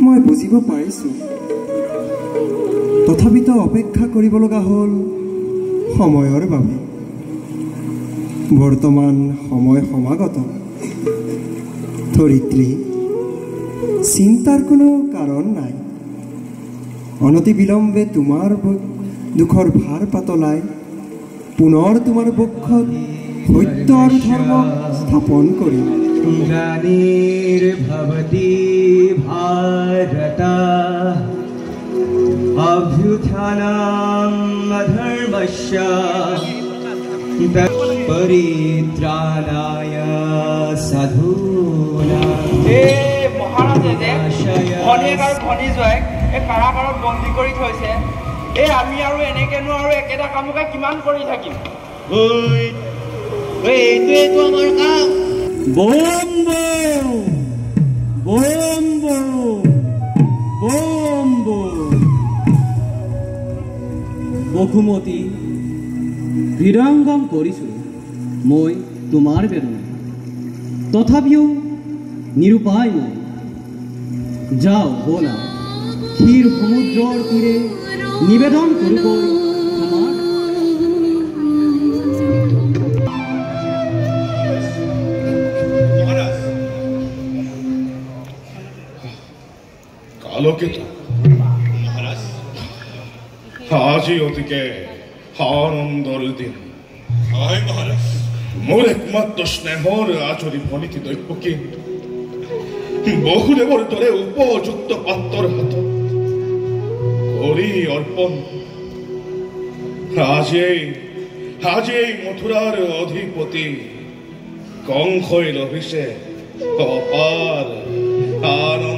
মই বুজিব পাৰিছোঁ, তথাপিতো অপেক্ষা কৰিব লগা হ'ল সময়ৰ বাবে। বৰ্তমান সময় সমাগত। ধৰিত্ৰী, চিন্তাৰ কোনো কাৰণ নাই। অনতি বিলম্বে তোমাৰ দুখৰ ভাৰ পাতলাই পুনৰ তোমাৰ বক্ষত সত্য আৰু ধৰ্ম স্থাপন কৰিম। গ্লানিৰ্ভৱতি ভাৰতা অভ্যুত্থানম অধৰ্মস্য পৰিত্ৰাণায় সাধূনাং। মহাৰাজে যে ভনীয়েক আৰু ভনীজোৱাইক এই কাৰাগাৰত বন্দী কৰি থৈছে। আমি আৰু এনেকেনো আৰু একেটা কামকে কিমান কৰি থাকিম? এইটোৱেইটো আমাৰ কাম। বসুমতী, হৃদয়ঙ্গম কৰিছোঁ মই তোমাৰ বেদনা, তথাপিও নিৰুপায় মই। যাওঁ বলা, ক্ষীৰ সমুদ্ৰৰ তীৰে নিবেদন কৰোঁগৈ তোমাৰ। আলোকিত আজি অতিকে আনন্দৰ দিন। মোৰ একমাত্ৰ স্নেহৰ আচৰি ফলিত দৈপকী বহুদেৱৰ দৰে উপযুক্ত পাত্ৰৰ হাতত কৰি অৰ্পণ। আজিয়েই মথুৰাৰ অধিপতি কংসই লভিছে অপাৰ আনন্দ।